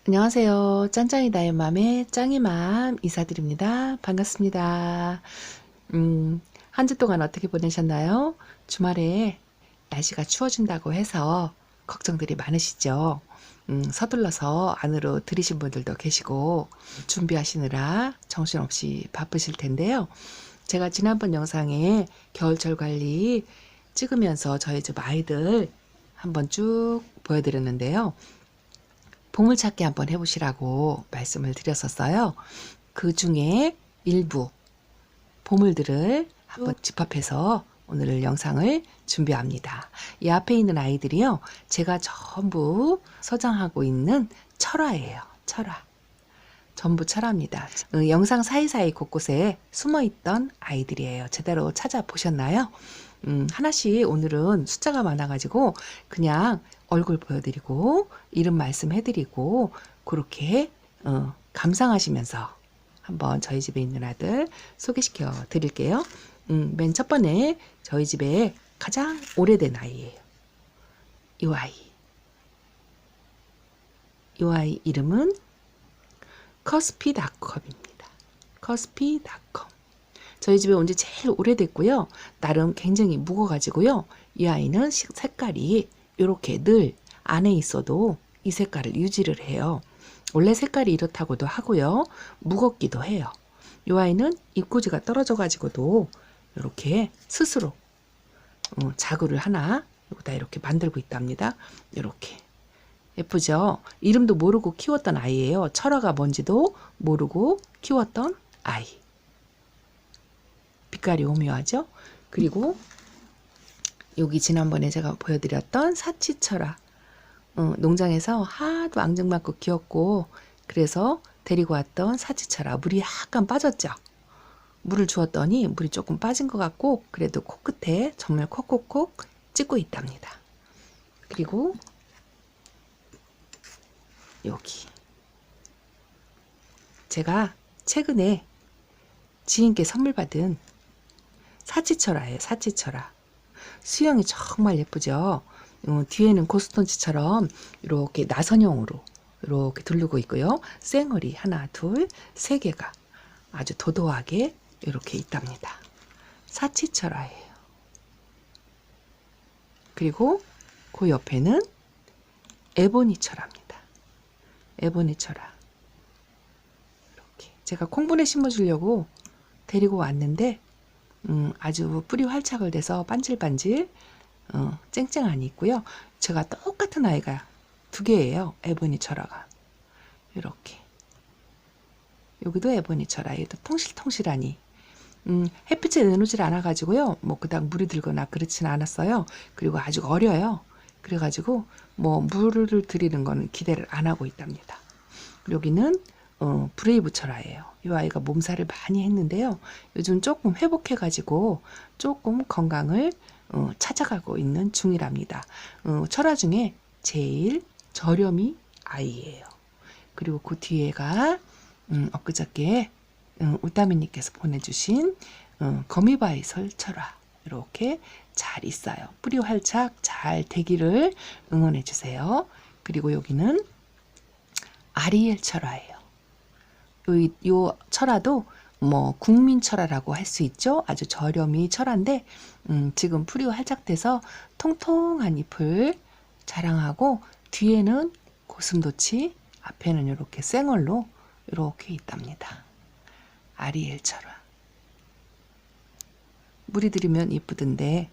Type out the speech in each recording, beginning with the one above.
안녕하세요. 짠짱이 나의 맘의 짱이맘 인사드립니다. 반갑습니다. 한 주 동안 어떻게 보내셨나요? 주말에 날씨가 추워진다고 해서 걱정들이 많으시죠? 서둘러서 안으로 들이신 분들도 계시고 준비하시느라 정신없이 바쁘실 텐데요. 제가 지난번 영상에 겨울철 관리 찍으면서 저희 집 아이들 한번 쭉 보여드렸는데요. 보물찾기 한번 해보시라고 말씀을 드렸었어요. 그 중에 일부 보물들을 한번 집합해서 오늘 영상을 준비합니다. 이 앞에 있는 아이들이요, 제가 전부 서장하고 있는 철화예요. 철화. 전부 철화입니다. 영상 사이사이 곳곳에 숨어있던 아이들이에요. 제대로 찾아보셨나요? 하나씩 오늘은 숫자가 많아가지고 그냥 얼굴 보여드리고 이름 말씀해드리고 그렇게 감상하시면서 한번 저희 집에 있는 아들 소개시켜 드릴게요. 맨 첫 번에 저희 집에 가장 오래된 아이예요. 이 아이. 이 아이 이름은 커스피닷컴입니다. 커스피닷컴. 저희 집에 온 지 제일 오래됐고요. 나름 굉장히 묵어가지고요. 이 아이는 색깔이 이렇게 늘 안에 있어도 이 색깔을 유지를 해요. 원래 색깔이 이렇다고도 하고요. 무겁기도 해요. 이 아이는 입구지가 떨어져가지고도 이렇게 스스로 자구를 하나 여기다 이렇게 만들고 있답니다. 이렇게. 예쁘죠? 이름도 모르고 키웠던 아이예요. 철화가 뭔지도 모르고 키웠던 아이. 빛깔이 오묘하죠? 그리고 여기 지난번에 제가 보여드렸던 사치철화. 농장에서 하도 앙증맞고 귀엽고 그래서 데리고 왔던 사치철화. 물이 약간 빠졌죠? 물을 주었더니 물이 조금 빠진 것 같고 그래도 코끝에 정말 콕콕콕 찍고 있답니다. 그리고 여기 제가 최근에 지인께 선물 받은 사치철화예요. 사치철화. 수영이 정말 예쁘죠. 뒤에는 고스톤치처럼 이렇게 나선형으로 이렇게 두르고 있고요. 쌩얼이 하나, 둘, 세 개가 아주 도도하게 이렇게 있답니다. 사치철화예요. 그리고 그 옆에는 에보니철화입니다. 에보니철화. 이렇게 제가 콩분에 심어주려고 데리고 왔는데 아주 뿌리 활착을 돼서 반질반질 쨍쨍하니 있고요. 제가 똑같은 아이가 두 개예요. 에보니철화가. 이렇게. 여기도 에보니철화. 얘도 통실통실하니. 햇빛에 내놓질 않아가지고요. 뭐 그닥 물이 들거나 그렇진 않았어요. 그리고 아주 어려요. 그래가지고 뭐 물을 들이는 거는 기대를 안 하고 있답니다. 여기는 브레이브 철화예요. 이 아이가 몸살을 많이 했는데요. 요즘 조금 회복해가지고 조금 건강을 찾아가고 있는 중이랍니다. 철화 중에 제일 저렴이 아이예요. 그리고 그 뒤에가 엊그저께 우따미님께서 보내주신 거미바이설 철화. 이렇게 잘 있어요. 뿌리 활착 잘 되기를 응원해 주세요. 그리고 여기는 아리엘 철화예요. 요 철화도 뭐 국민 철화라고 할 수 있죠. 아주 저렴이 철화인데 지금 뿌리 활착돼서 통통한 잎을 자랑하고 뒤에는 고슴도치, 앞에는 이렇게 쌩얼로 이렇게 있답니다. 아리엘 철화. 물이 들이면 이쁘던데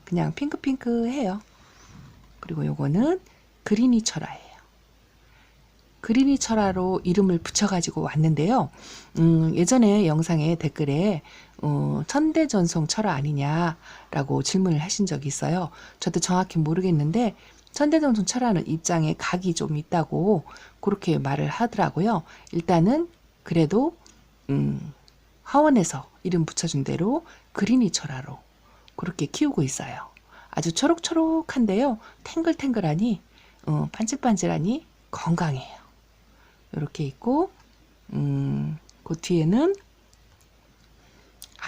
그냥 핑크핑크해요. 그리고 요거는 그리니 철화예요. 그리니 철화로 이름을 붙여가지고 왔는데요. 예전에 영상에 댓글에 천대전송 철화 아니냐라고 질문을 하신 적이 있어요. 저도 정확히 모르겠는데 천대전송 철화는 입장에 각이 좀 있다고 그렇게 말을 하더라고요. 일단은 그래도 하원에서 이름 붙여준 대로 그리니 철화로 그렇게 키우고 있어요. 아주 초록초록한데요. 탱글탱글하니 반질반질하니 건강해요. 이렇게 있고 그 뒤에는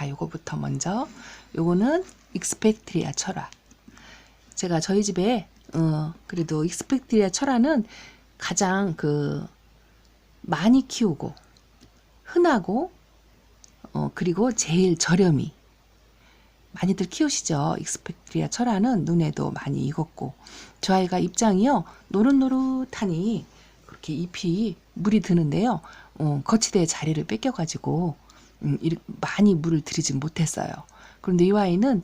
요거부터 먼저 요거는 익스펙트리아 철화. 제가 저희 집에 그래도 익스펙트리아 철화는 가장 그 많이 키우고 흔하고 그리고 제일 저렴이 많이들 키우시죠. 익스페트리아 철화는 눈에도 많이 익었고 저 아이가 입장이요 노릇노릇하니 그렇게 잎이 물이 드는데요. 거치대의 자리를 뺏겨가지고 많이 물을 들이지 못했어요. 그런데 이 아이는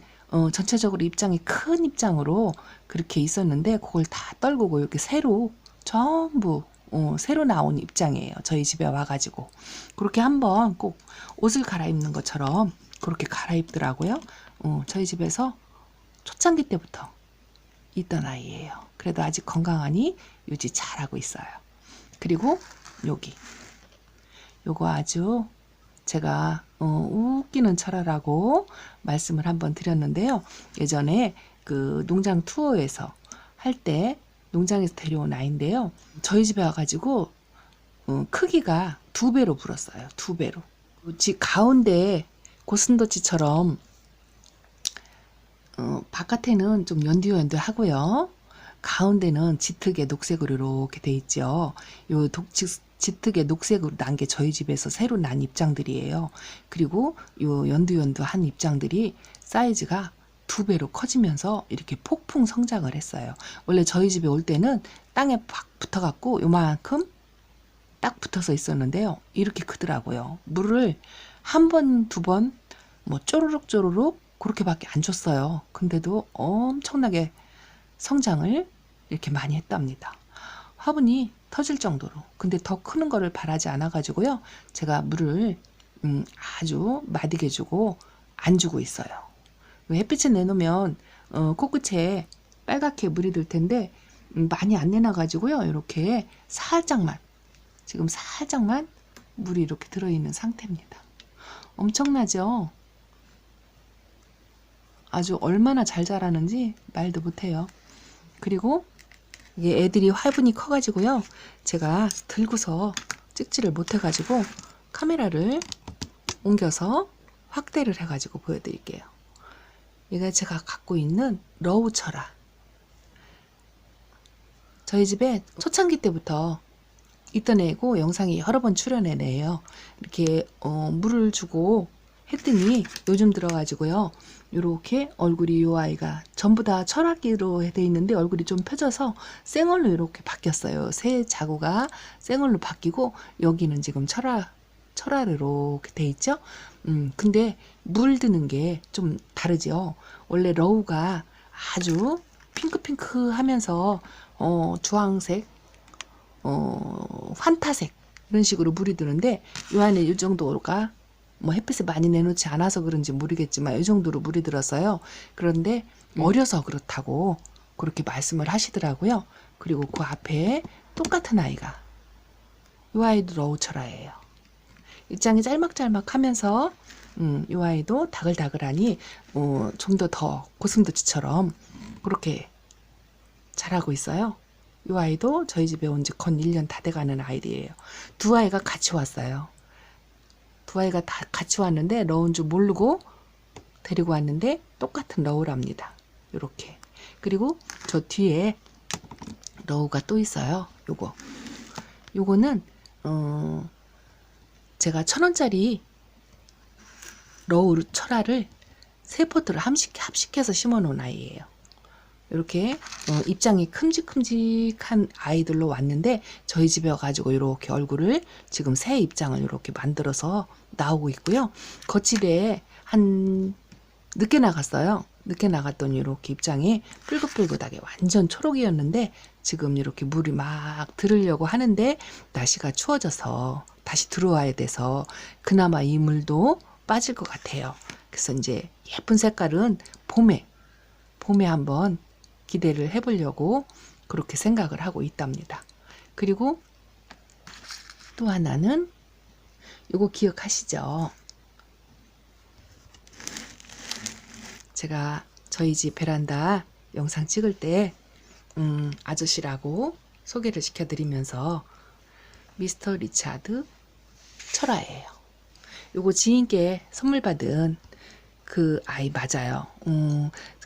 전체적으로 입장이 큰 입장으로 그렇게 있었는데 그걸 다 떨구고 이렇게 새로 전부 새로 나온 입장이에요. 저희 집에 와가지고 그렇게 한번 꼭 옷을 갈아입는 것처럼 그렇게 갈아입더라고요. 저희 집에서 초창기 때부터 있던 아이예요. 그래도 아직 건강하니 유지 잘하고 있어요. 그리고 요거 아주 제가 웃기는 철화라고 말씀을 한번 드렸는데요. 예전에 그 농장 투어에서 할 때 농장에서 데려온 아이인데요. 저희 집에 와가지고 크기가 2배로 불었어요. 2배로. 집 가운데 고슴도치처럼 바깥에는 좀 연두연두하고요. 가운데는 짙게 녹색으로 이렇게 돼 있죠. 요 짙게 녹색으로 난 게 저희 집에서 새로 난 입장들이에요. 그리고 요 연두연두한 입장들이 사이즈가 2배로 커지면서 이렇게 폭풍 성장을 했어요. 원래 저희 집에 올 때는 땅에 팍 붙어갖고 요만큼 딱 붙어서 있었는데요. 이렇게 크더라고요. 물을 한 번, 두 번, 뭐 쪼르륵 쪼르륵 그렇게밖에 안 줬어요. 근데도 엄청나게 성장을 이렇게 많이 했답니다. 화분이 터질 정도로. 근데 더 크는 거를 바라지 않아 가지고요. 제가 물을 아주 마디게 주고 안 주고 있어요. 햇빛에 내놓으면 코끝에 빨갛게 물이 들 텐데 많이 안 내놔 가지고요. 이렇게 살짝만 지금 살짝만 물이 이렇게 들어있는 상태입니다. 엄청나죠? 아주 얼마나 잘 자라는지 말도 못해요. 그리고 이게 애들이 화분이 커가지고요. 제가 들고서 찍지를 못해가지고 카메라를 옮겨서 확대를 해가지고 보여드릴게요. 얘가 제가 갖고 있는 러우 철화. 저희 집에 초창기 때부터 있던 애고 영상이 여러 번 출연한 애예요. 이렇게 물을 주고 했더니 요즘 들어가지고요. 이렇게 얼굴이 이 아이가 전부 다 철학기로 돼 있는데 얼굴이 좀 펴져서 생얼로 이렇게 바뀌었어요. 새 자구가 생얼로 바뀌고 여기는 지금 철화로 이렇게 돼 있죠. 근데 물 드는 게 좀 다르죠. 원래 러우가 아주 핑크핑크 하면서 주황색 환타색 이런 식으로 물이 드는데 이 안에 이 정도가 뭐 햇빛을 많이 내놓지 않아서 그런지 모르겠지만 이 정도로 물이 들었어요. 그런데 어려서 그렇다고 그렇게 말씀을 하시더라고요. 그리고 그 앞에 똑같은 아이가 이 아이도 러우철화예요. 입장이 짤막짤막하면서 이 아이도 다글다글하니 좀 더 고슴도치처럼 그렇게 자라고 있어요. 이 아이도 저희 집에 온 지 건 1년 다 돼가는 아이들이에요. 두 아이가 같이 왔어요. 두 아이가 다 같이 왔는데 러우인 줄 모르고 데리고 왔는데 똑같은 러우랍니다. 요렇게. 그리고 저 뒤에 러우가 또 있어요. 요거는 제가 1,000원짜리 러우 철화를 3포트를 합식해서 심어 놓은 아이예요. 이렇게 입장이 큼직큼직한 아이들로 왔는데 저희 집에 와가지고 이렇게 얼굴을 지금 새 입장을 이렇게 만들어서 나오고 있고요. 거칠에 늦게 나갔어요. 늦게 나갔더니 이렇게 입장이 뿔긋뿔긋하게 완전 초록이었는데 지금 이렇게 물이 막 들으려고 하는데 날씨가 추워져서 다시 들어와야 돼서 그나마 이 물도 빠질 것 같아요. 그래서 이제 예쁜 색깔은 봄에 한번 기대를 해보려고 그렇게 생각을 하고 있답니다. 그리고 또 하나는 요거 기억하시죠? 제가 저희 집 베란다 영상 찍을 때 아저씨라고 소개를 시켜드리면서 미스터 리차드 철화예요. 요거 지인께 선물 받은 그 아이 맞아요.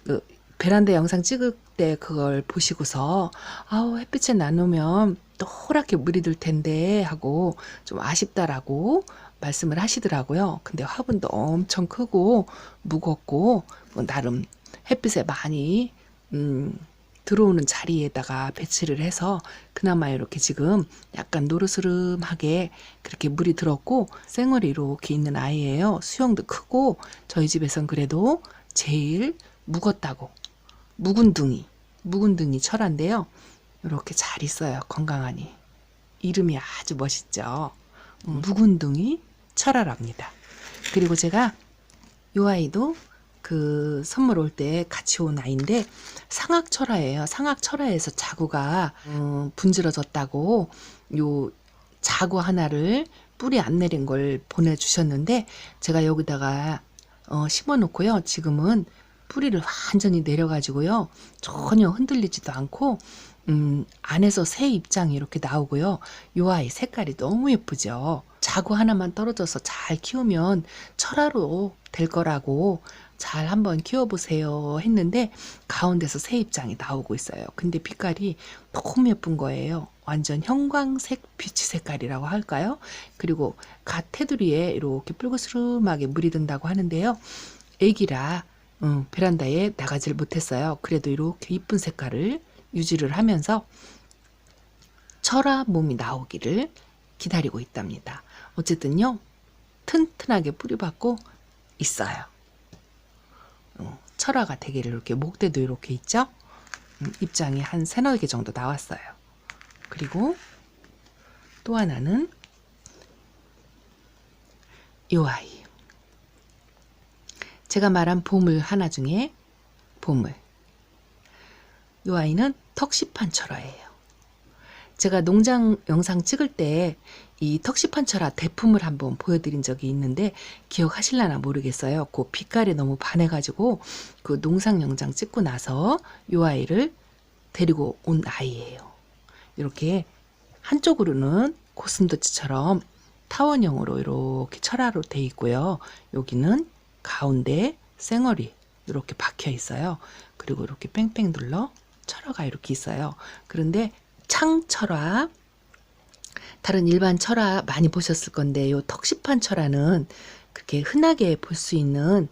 그 베란다 영상 찍을 때 그걸 보시고서 아우 햇빛에 나누면 노랗게 물이 들 텐데 하고 좀 아쉽다라고 말씀을 하시더라고요. 근데 화분도 엄청 크고 무겁고 뭐 나름 햇빛에 많이 들어오는 자리에다가 배치를 해서 그나마 이렇게 지금 약간 노르스름하게 그렇게 물이 들었고 생얼이 이렇게 있는 아이예요. 수영도 크고 저희 집에선 그래도 제일 묵었다고 묵은둥이 철화인데요. 이렇게 잘 있어요. 건강하니. 이름이 아주 멋있죠. 묵은둥이 철화랍니다. 그리고 제가 이 아이도 그 선물 올 때 같이 온 아이인데 상악철화예요. 상악철화에서 자구가 분질러졌다고 요 자구 하나를 뿌리 안 내린 걸 보내주셨는데 제가 여기다가 심어 놓고요. 지금은 뿌리를 완전히 내려가지고요. 전혀 흔들리지도 않고 안에서 새 입장이 이렇게 나오고요. 요 아이 색깔이 너무 예쁘죠. 자구 하나만 떨어져서 잘 키우면 철화로 될 거라고 잘 한번 키워보세요 했는데 가운데서 새 입장이 나오고 있어요. 근데 빛깔이 너무 예쁜 거예요. 완전 형광색 비치 색깔이라고 할까요? 그리고 갓 테두리에 이렇게 붉으스름하게 물이 든다고 하는데요. 애기라 베란다에 나가질 못했어요. 그래도 이렇게 이쁜 색깔을 유지를 하면서 철화 몸이 나오기를 기다리고 있답니다. 어쨌든요, 튼튼하게 뿌리박고 있어요. 철화가 되기를 이렇게 목대도 이렇게 있죠. 입장이 한 3-4개 정도 나왔어요. 그리고 또 하나는 이 아이. 제가 말한 보물 하나 중에 보물. 이 아이는 턱시판 철화예요. 제가 농장 영상 찍을 때 이 턱시판 철화 대품을 한번 보여드린 적이 있는데 기억하실라나 모르겠어요. 그 빛깔에 너무 반해가지고 그 농장 영상 찍고 나서 이 아이를 데리고 온 아이예요. 이렇게 한쪽으로는 고슴도치처럼 타원형으로 이렇게 철화로 돼 있고요. 여기는 가운데 쌩얼이 이렇게 박혀 있어요. 그리고 이렇게 뺑뺑 눌러 철화가 이렇게 있어요. 그런데 창철화, 다른 일반 철화 많이 보셨을 건데 요 턱시판 철화는 그렇게 흔하게 볼 수 있는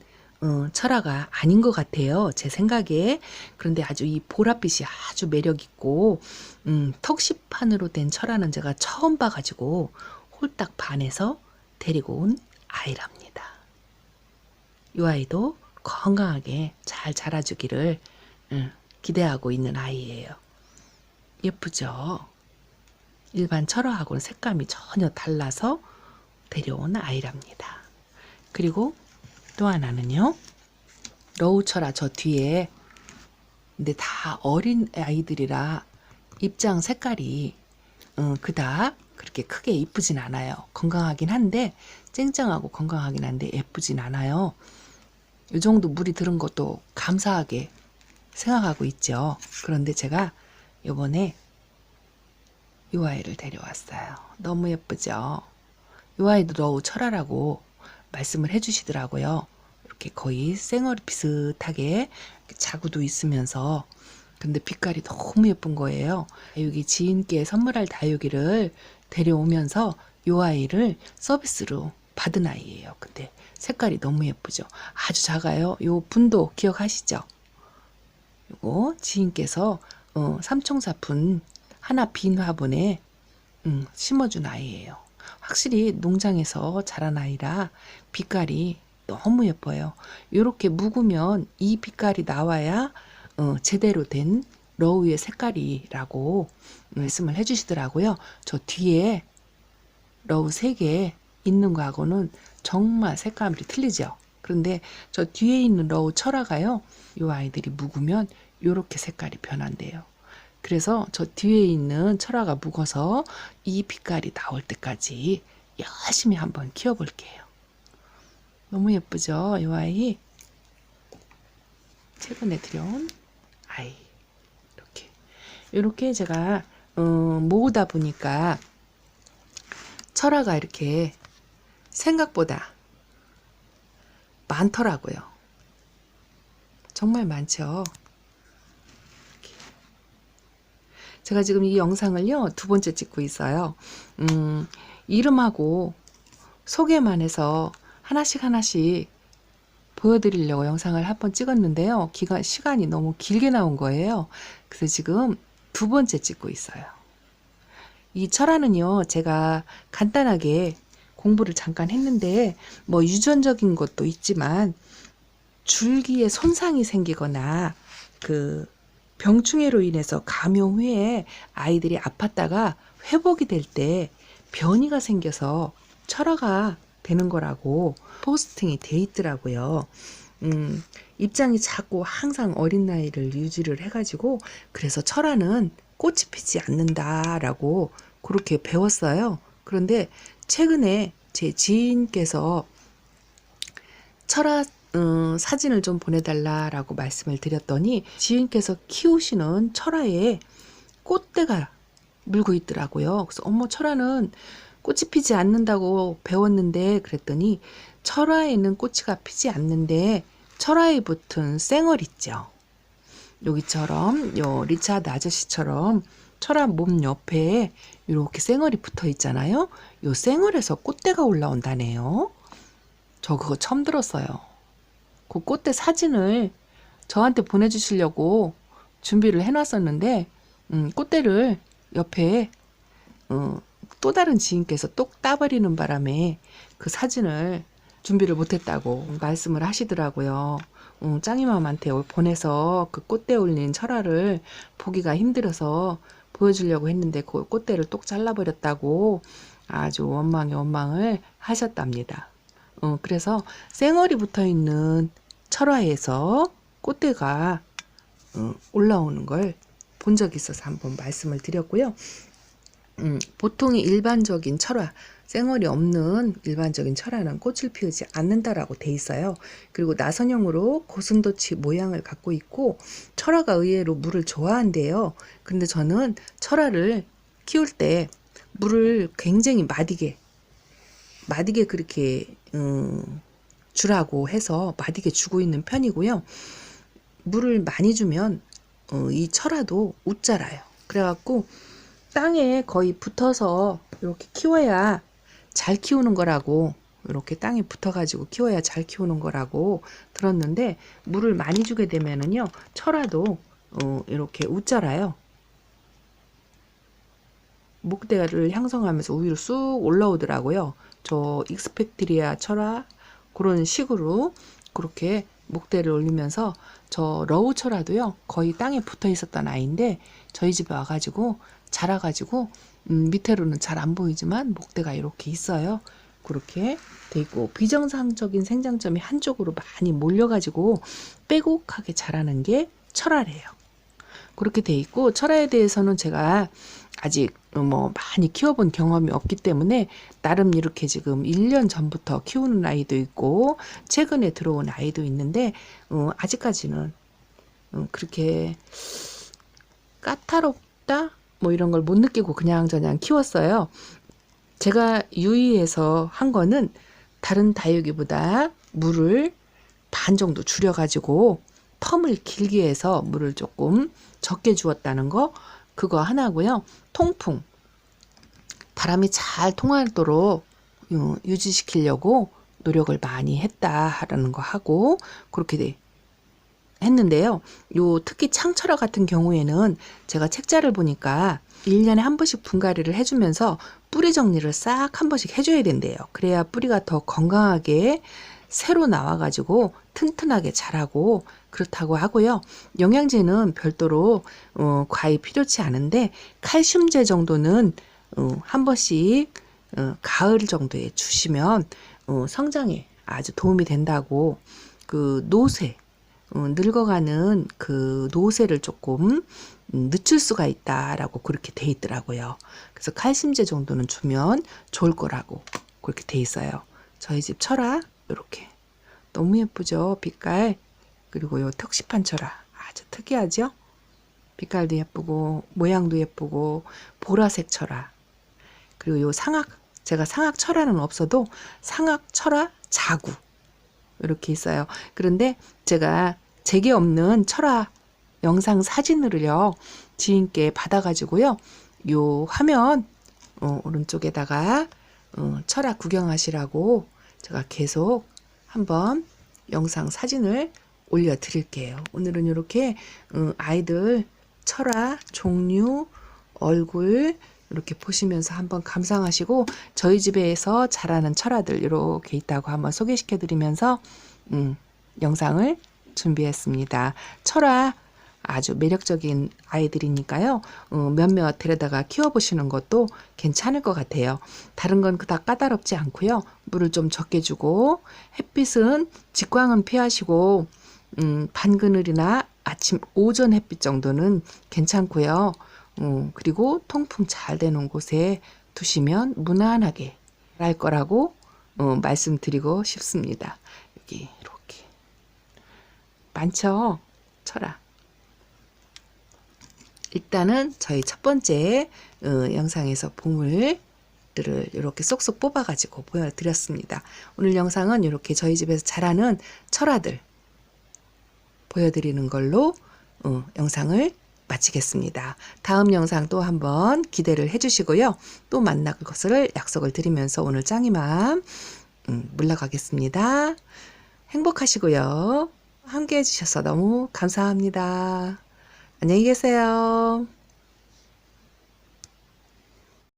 철화가 아닌 것 같아요. 제 생각에. 그런데 아주 이 보랏빛이 아주 매력 있고 턱시판으로 된 철화는 제가 처음 봐가지고 홀딱 반해서 데리고 온 아이랍니다. 이 아이도 건강하게 잘 자라주기를 기대하고 있는 아이예요. 예쁘죠? 일반 철화하고는 색감이 전혀 달라서 데려온 아이랍니다. 그리고 또 하나는요. 러우철화 저 뒤에, 근데 다 어린 아이들이라 입장 색깔이 그닥 그렇게 크게 이쁘진 않아요. 건강하긴 한데 쨍쨍하고 건강하긴 한데 예쁘진 않아요. 이 정도 물이 들은 것도 감사하게 생각하고 있죠. 그런데 제가 이번에 이 아이를 데려왔어요. 너무 예쁘죠? 이 아이도 러우 철화라고 말씀을 해주시더라고요. 이렇게 거의 쌩얼 비슷하게 자구도 있으면서 근데 빛깔이 너무 예쁜 거예요. 여기 지인께 선물할 다육이를 데려오면서 이 아이를 서비스로 받은 아이예요. 근데 색깔이 너무 예쁘죠? 아주 작아요. 요 분도 기억하시죠? 요거 지인께서 삼총사분 하나 빈 화분에 심어준 아이예요. 확실히 농장에서 자란 아이라 빛깔이 너무 예뻐요. 이렇게 묵으면 이 빛깔이 나와야 제대로 된 러우의 색깔이라고 말씀을 해주시더라고요. 저 뒤에 러우 3개 있는 거하고는 정말 색감이 틀리죠. 그런데 저 뒤에 있는 러우 철화가요. 이 아이들이 묵으면 이렇게 색깔이 변한대요. 그래서 저 뒤에 있는 철화가 묵어서 이 빛깔이 나올 때까지 열심히 한번 키워볼게요. 너무 예쁘죠? 이 아이. 최근에 들여온 아이. 이렇게 제가 모으다 보니까 철화가 이렇게 생각보다 많더라고요. 정말 많죠. 제가 지금 이 영상을요, 2번째 찍고 있어요. 이름하고 소개만 해서 하나씩 보여드리려고 영상을 한번 찍었는데요. 시간이 너무 길게 나온 거예요. 그래서 지금 2번째 찍고 있어요. 이 철화는요, 제가 간단하게 공부를 잠깐 했는데, 뭐 유전적인 것도 있지만, 줄기에 손상이 생기거나, 병충해로 인해서 감염 후에 아이들이 아팠다가 회복이 될 때 변이가 생겨서 철화가 되는 거라고 포스팅이 돼 있더라고요. 입장이 작고 항상 어린 나이를 유지를 해가지고, 그래서 철화는 꽃이 피지 않는다라고 그렇게 배웠어요. 그런데 최근에 제 지인께서 철화 사진을 좀 보내달라라고 말씀을 드렸더니, 지인께서 키우시는 철화에 꽃대가 물고 있더라고요. 그래서 어머, 철화는 꽃이 피지 않는다고 배웠는데, 그랬더니 철화에는 꽃이 피지 않는데 철화에 붙은 쌩얼 있죠. 여기처럼 요 리차드 아저씨처럼 철화 몸 옆에 이렇게 쌩얼이 붙어 있잖아요. 요 쌩얼에서 꽃대가 올라온다네요. 저 그거 처음 들었어요. 그 꽃대 사진을 저한테 보내주시려고 준비를 해놨었는데, 꽃대를 옆에 또 다른 지인께서 똑 따버리는 바람에 그 사진을 준비를 못했다고 말씀을 하시더라고요. 짱이맘한테 보내서 그 꽃대 올린 철화를 보기가 힘들어서 보여주려고 했는데 그 꽃대를 똑 잘라버렸다고 아주 원망을 하셨답니다. 그래서 쌩얼이 붙어있는 철화에서 꽃대가 올라오는 걸 본 적이 있어서 한번 말씀을 드렸고요. 보통의 일반적인 철화, 쌩얼이 없는 일반적인 철화는 꽃을 피우지 않는다라고 돼 있어요. 그리고 나선형으로 고슴도치 모양을 갖고 있고, 철화가 의외로 물을 좋아한대요. 근데 저는 철화를 키울 때 물을 굉장히 마디게 그렇게 주라고 해서 마디게 주고 있는 편이고요. 물을 많이 주면 이 철화도 웃자라요. 그래갖고 땅에 거의 붙어서 이렇게 키워야 잘 키우는 거라고, 이렇게 땅에 붙어가지고 키워야 잘 키우는 거라고 들었는데, 물을 많이 주게 되면은요, 철화도 이렇게 웃자라요. 목대를 형성하면서 위로 쑥 올라오더라고요. 저 익스펙트리아 철화 그런 식으로 그렇게 목대를 올리면서, 저 러우 철화도요, 거의 땅에 붙어 있었던 아이인데 저희 집에 와가지고 자라가지고 밑으로는 잘 안 보이지만 목대가 이렇게 있어요. 그렇게 돼 있고, 비정상적인 생장점이 한쪽으로 많이 몰려가지고 빼곡하게 자라는 게 철화래요. 그렇게 돼 있고, 철화에 대해서는 제가 아직 뭐 많이 키워본 경험이 없기 때문에 나름 이렇게 지금 1년 전부터 키우는 아이도 있고 최근에 들어온 아이도 있는데, 아직까지는 그렇게 까다롭다 뭐 이런 걸 못 느끼고 그냥 키웠어요. 제가 유의해서 한 거는 다른 다육이보다 물을 반 정도 줄여가지고 텀을 길게 해서 물을 조금 적게 주었다는 거, 그거 하나고요. 통풍, 바람이 잘 통하도록 유지시키려고 노력을 많이 했다라는 거 하고 그렇게 했는데요. 특히 창철화 같은 경우에는 제가 책자를 보니까 1년에 한 번씩 분갈이를 해주면서 뿌리 정리를 싹 한 번씩 해줘야 된대요. 그래야 뿌리가 더 건강하게 새로 나와가지고 튼튼하게 자라고 그렇다고 하고요. 영양제는 별도로 과히 필요치 않은데, 칼슘제 정도는 한 번씩 가을 정도에 주시면 성장에 아주 도움이 된다고, 그 노쇠, 늙어가는 그 노쇠를 조금 늦출 수가 있다라고 그렇게 돼 있더라고요. 그래서 칼슘제 정도는 주면 좋을 거라고 그렇게 돼 있어요. 저희 집 철화 이렇게 너무 예쁘죠? 빛깔. 그리고 요 턱시판 철화 아주 특이하죠? 빛깔도 예쁘고 모양도 예쁘고 보라색 철화. 그리고 요 상악, 제가 상악 철화는 없어도 상악 철화 자구 이렇게 있어요. 그런데 제가 제게 없는 철화 영상 사진으로요, 지인께 받아가지고요. 요 화면 오른쪽에다가 철학 구경하시라고 제가 계속 한번 영상 사진을 올려드릴게요. 오늘은 이렇게 아이들 철학 종류 얼굴 이렇게 보시면서 한번 감상하시고 저희 집에서 자라는 철화들 이렇게 있다고 한번 소개시켜 드리면서 영상을 준비했습니다. 철화 아주 매력적인 아이들이니까요. 몇몇 데려다가 키워보시는 것도 괜찮을 것 같아요. 다른 건 그닥 까다롭지 않고요. 물을 좀 적게 주고 햇빛은 직광은 피하시고 반그늘이나 아침 오전 햇빛 정도는 괜찮고요. 그리고 통풍 잘 되는 곳에 두시면 무난하게 날 거라고 말씀드리고 싶습니다. 여기 이렇게 많죠? 철아. 일단은 저희 첫 번째 영상에서 보물들을 이렇게 쏙쏙 뽑아가지고 보여드렸습니다. 오늘 영상은 이렇게 저희 집에서 자라는 철아들 보여드리는 걸로 영상을 마치겠습니다. 다음 영상 또 한번 기대를 해주시고요. 또 만날 것을 약속을 드리면서 오늘 짱이맘 물러가겠습니다. 행복하시고요. 함께 해주셔서 너무 감사합니다. 안녕히 계세요.